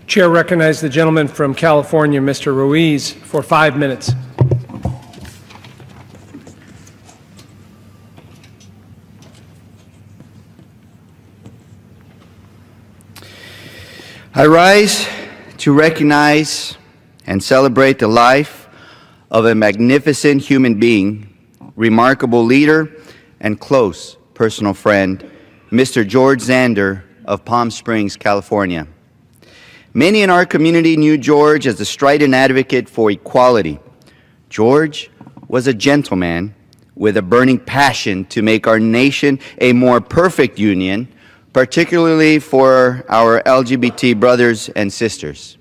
Chair recognizes the gentleman from California, Mr. Ruiz, for 5 minutes. I rise to recognize and celebrate the life of a magnificent human being, remarkable leader, and close personal friend, Mr. George Zander of Palm Springs, California. Many in our community knew George as a strident advocate for equality. George was a gentleman with a burning passion to make our nation a more perfect union, particularly for our LGBT brothers and sisters.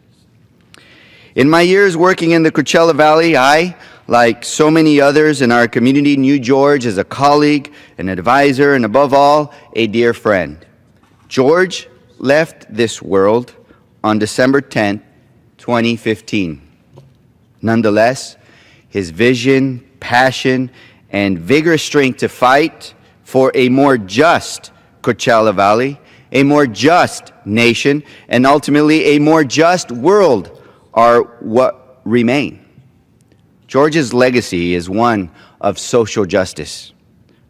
In my years working in the Coachella Valley, I, like so many others in our community, knew George as a colleague, an advisor, and above all, a dear friend. George left this world on December 10, 2015. Nonetheless, his vision, passion, and vigorous strength to fight for a more just Coachella Valley, a more just nation, and ultimately a more just world are what remain. George's legacy is one of social justice.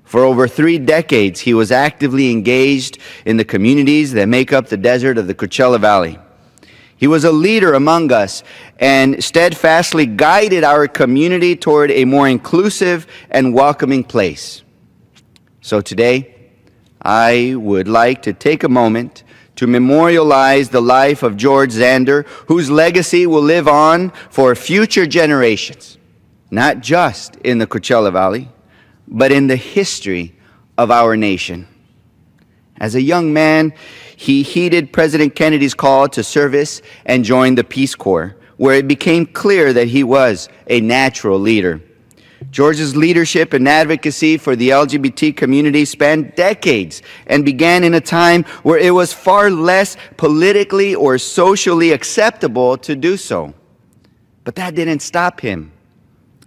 For over 3 decades, he was actively engaged in the communities that make up the desert of the Coachella Valley. He was a leader among us and steadfastly guided our community toward a more inclusive and welcoming place. So today, I would like to take a moment to memorialize the life of George Zander, whose legacy will live on for future generations, not just in the Coachella Valley, but in the history of our nation. As a young man, he heeded President Kennedy's call to service and joined the Peace Corps, where it became clear that he was a natural leader. George's leadership and advocacy for the LGBT community spanned decades and began in a time where it was far less politically or socially acceptable to do so. But that didn't stop him.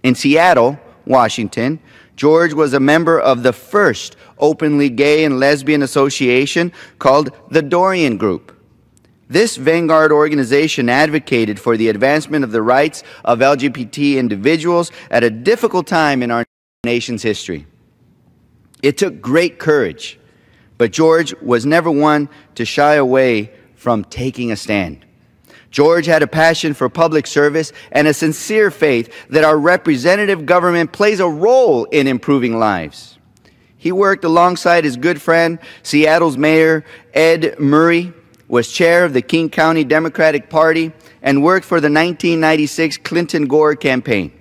In Seattle, Washington, George was a member of the first openly gay and lesbian association called the Dorian Group. This vanguard organization advocated for the advancement of the rights of LGBT individuals at a difficult time in our nation's history. It took great courage, but George was never one to shy away from taking a stand. George had a passion for public service and a sincere faith that our representative government plays a role in improving lives. He worked alongside his good friend, Seattle's Mayor Ed Murray, was chair of the King County Democratic Party, and worked for the 1996 Clinton-Gore campaign.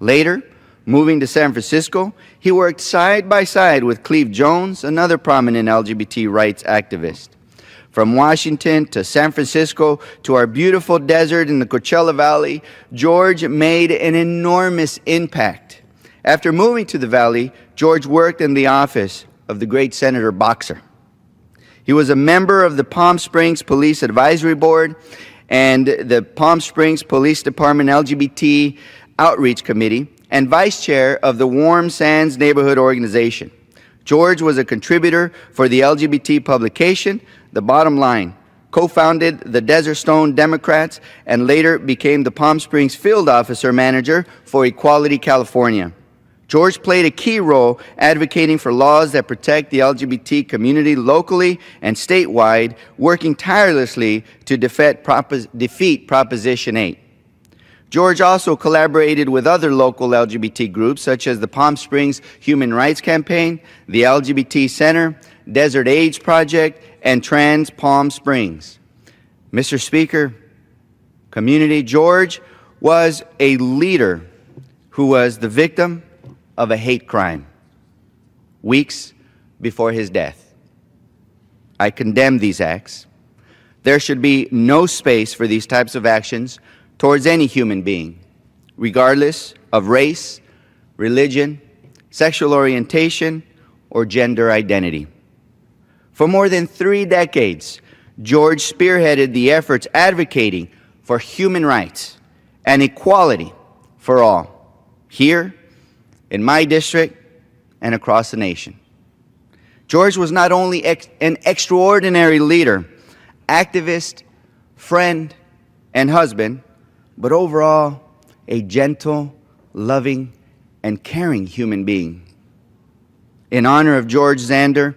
Later, moving to San Francisco, he worked side by side with Cleve Jones, another prominent LGBT rights activist. From Washington to San Francisco to our beautiful desert in the Coachella Valley, George made an enormous impact. After moving to the Valley, George worked in the office of the great Senator Boxer. He was a member of the Palm Springs Police Advisory Board and the Palm Springs Police Department LGBT Outreach Committee and vice chair of the Warm Sands Neighborhood Organization. George was a contributor for the LGBT publication, The Bottom Line, co-founded the Desert Stone Democrats, and later became the Palm Springs field officer manager for Equality California. George played a key role advocating for laws that protect the LGBT community locally and statewide, working tirelessly to defeat Proposition 8. George also collaborated with other local LGBT groups such as the Palm Springs Human Rights Campaign, the LGBT Center, Desert AIDS Project, and Trans Palm Springs. Mr. Speaker, community, George was a leader who was the victim of a hate crime weeks before his death. I condemn these acts. There should be no space for these types of actions towards any human being, regardless of race, religion, sexual orientation, or gender identity. For more than 3 decades, George spearheaded the efforts advocating for human rights and equality for all, here, in my district, and across the nation. George was not only an extraordinary leader, activist, friend, and husband, but overall, a gentle, loving, and caring human being. In honor of George Zander,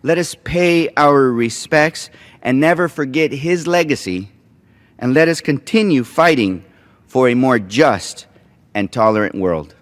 let us pay our respects and never forget his legacy, and let us continue fighting for a more just and tolerant world.